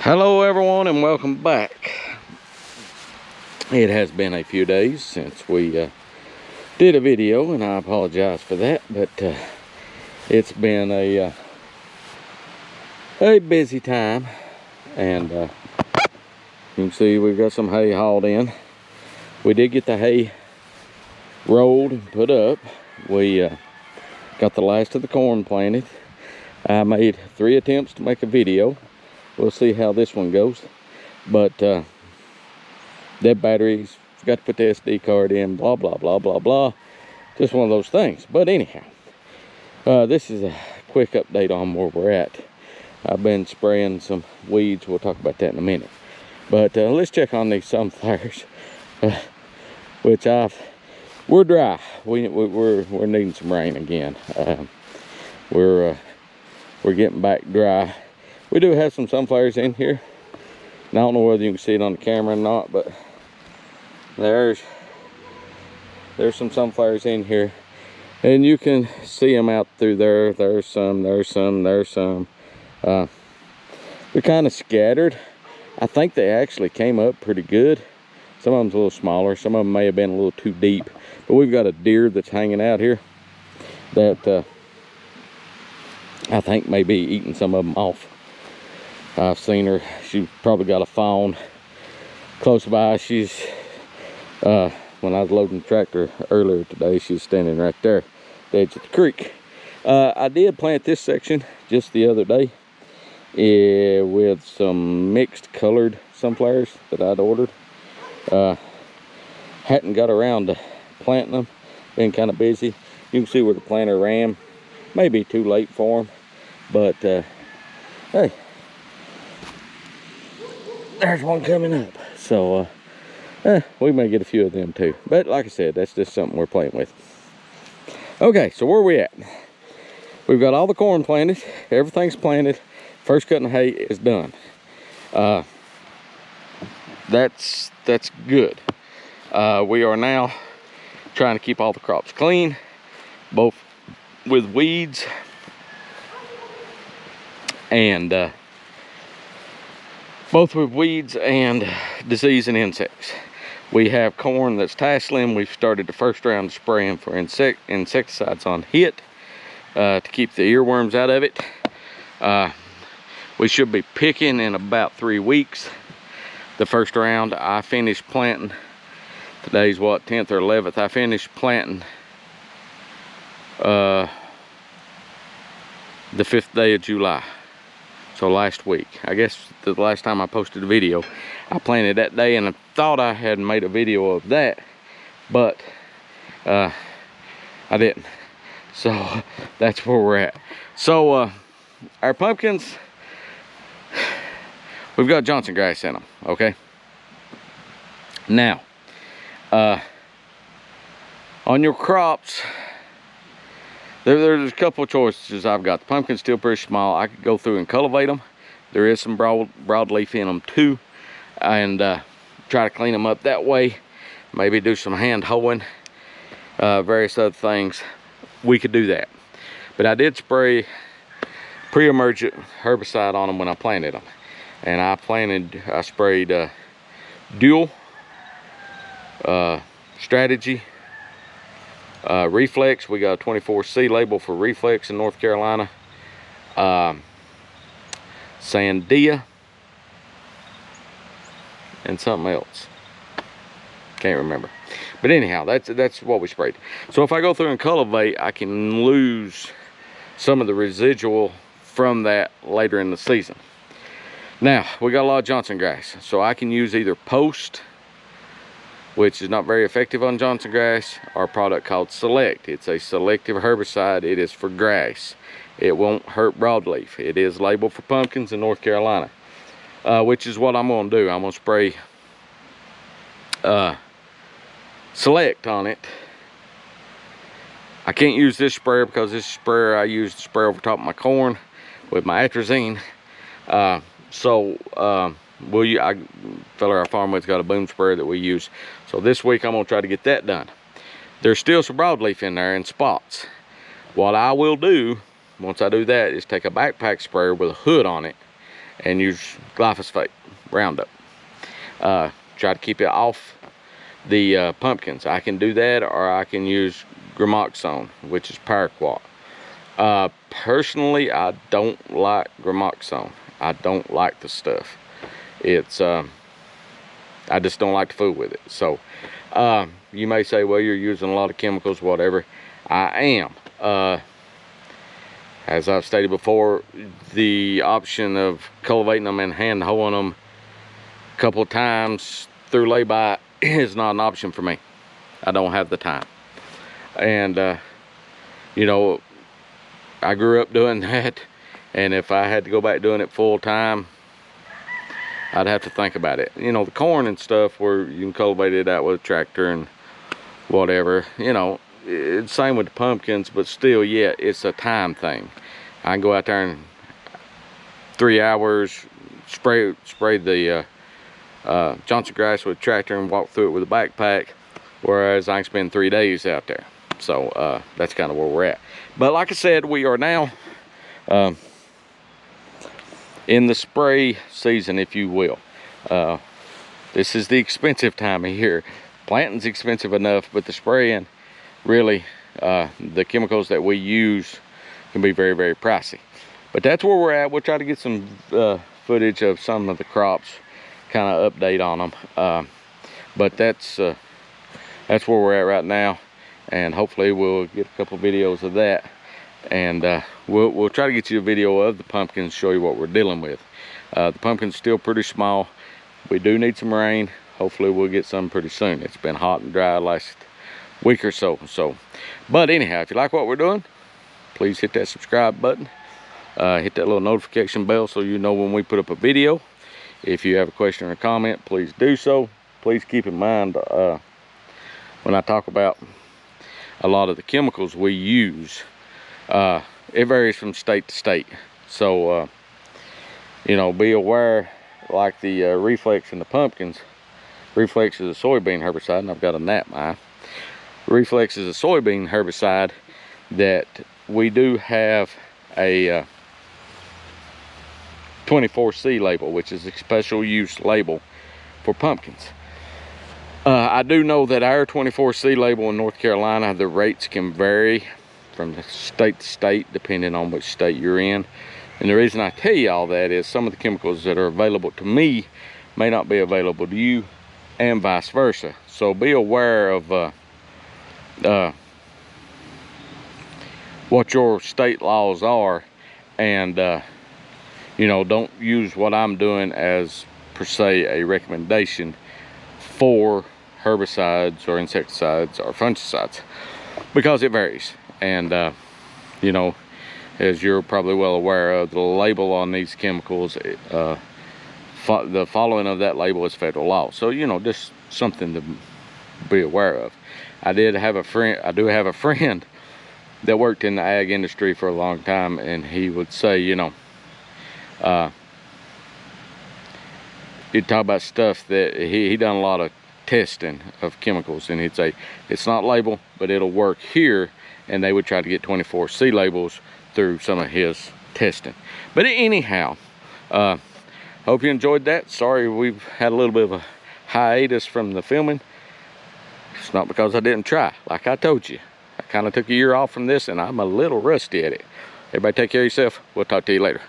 Hello everyone and welcome back. It has been a few days since we did a video, and I apologize for that, but it's been a busy time, and you can see we've got some hay hauled in. We did get the hay rolled and put up. We got the last of the corn planted. I made 3 attempts to make a video. We'll see how this one goes, but that batteries, forgot to put the SD card in, blah blah blah blah blah, just one of those things. But anyhow, this is a quick update on where we're at. I've been spraying some weeds. We'll talk about that in a minute, but let's check on these sunflowers, which we're dry. We're needing some rain again. We're getting back dry. We do have some sunflowers in here. And I don't know whether you can see it on the camera or not, but there's some sunflowers in here. And you can see them out through there. There's some. They're kind of scattered. I think they actually came up pretty good. Some of them's a little smaller. Some of them may have been a little too deep. But we've got a deer that's hanging out here that I think may be eating some of them off. I've seen her. She probably got a fawn close by. She's when I was loading the tractor earlier today, she was standing right there at the edge of the creek. I did plant this section just the other day with some mixed colored sunflowers that I'd ordered. Hadn't got around to planting them. Been kind of busy. You can see where the planter ran. Maybe too late for them, but hey, there's one coming up. So we may get a few of them too, but like I said, that's just something we're playing with. Okay, so where are we at? We've got all the corn planted. Everything's planted. First cutting of hay is done. That's good. We are now trying to keep all the crops clean, both with weeds and disease and insects. We have corn that's tasseling. We've started the first round of spraying for insecticides on it to keep the earworms out of it. We should be picking in about 3 weeks. The first round I finished planting. Today's what, 10th or 11th? I finished planting the 5th day of July. So last week, I guess the last time I posted a video, I planted that day, and I thought I had made a video of that, but I didn't. So that's where we're at. So our pumpkins, we've got Johnson grass in them, okay? Now, on your crops, there's a couple of choices I've got. The pumpkin's still pretty small. I could go through and cultivate them. There is some broadleaf in them too, and try to clean them up that way. Maybe do some hand hoeing, various other things. We could do that. But I did spray pre-emergent herbicide on them when I planted them, and I sprayed Dual, Strategy, Reflex. We got a 24C label for Reflex in North Carolina. Sandia, and something else, can't remember. But anyhow, that's what we sprayed. So if I go through and cultivate, I can lose some of the residual from that later in the season. Now we got a lot of Johnson grass, so I can use either Post, which is not very effective on Johnson grass, or a product called Select. It's a selective herbicide. It is for grass. It won't hurt broadleaf. It is labeled for pumpkins in North Carolina, which is what I'm gonna do. I'm gonna spray Select on it. I can't use this sprayer because this sprayer I use to spray over top of my corn with my atrazine. A fella I farm with's got a boom sprayer that we use. So this week I'm gonna try to get that done. There's still some broadleaf in there in spots. What I will do once I do that is take a backpack sprayer with a hood on it and use glyphosate, Roundup. Try to keep it off the pumpkins. I can do that, or I can use Gramoxone, which is paraquat. Personally, I don't like Gramoxone. I don't like the stuff. It's I just don't like to fool with it. So you may say, well, you're using a lot of chemicals, whatever. I am. As I've stated before, the option of cultivating them and hand hoeing them a couple of times through lay-by is not an option for me. I don't have the time. And you know, I grew up doing that, and if I had to go back doing it full time, I'd have to think about it. You know, the corn and stuff where you can cultivate it out with a tractor and whatever, you know, it's same with the pumpkins, but still, yeah, it's a time thing. I can go out there in 3 hours, spray the Johnson grass with a tractor and walk through it with a backpack, whereas I can spend 3 days out there. So that's kind of where we're at. But like I said, we are now in the spray season, if you will. This is the expensive time of year. Planting's expensive enough, but the spraying, really, the chemicals that we use can be very, very pricey. But that's where we're at. We'll try to get some footage of some of the crops, kind of update on them. But that's where we're at right now, and hopefully we'll get a couple videos of that, and we'll try to get you a video of the pumpkins, show you what we're dealing with. The pumpkin's still pretty small. We do need some rain. Hopefully we'll get some pretty soon. It's been hot and dry last week or so. But anyhow, if you like what we're doing, please hit that subscribe button. Hit that little notification bell so you know when we put up a video. If you have a question or a comment, please do so. Please keep in mind when I talk about a lot of the chemicals we use, it varies from state to state. So you know, be aware, like the Reflex and the pumpkins. Reflex is a soybean herbicide, and I've got a gnat in my eye. Reflex is a soybean herbicide that we do have a 24C label, which is a special use label for pumpkins. I do know that our 24C label in North Carolina, the rates can vary from state to state depending on which state you're in. And the reason I tell you all that is some of the chemicals that are available to me may not be available to you, and vice versa. So be aware of what your state laws are, and you know, don't use what I'm doing as per se a recommendation for herbicides or insecticides or fungicides, because it varies. And you know, as you're probably well aware of, the label on these chemicals, the following of that label is federal law. So, you know, just something to be aware of. I do have a friend that worked in the ag industry for a long time, and he would say, you know, he'd talk about stuff that he done a lot of testing of chemicals, and he'd say it's not labeled, but it'll work here, and they would try to get 24C labels through some of his testing. But anyhow, hope you enjoyed that. Sorry we've had a little bit of a hiatus from the filming. It's not because I didn't try. Like I told you, I kind of took a year off from this, and I'm a little rusty at it. Everybody take care of yourself. We'll talk to you later.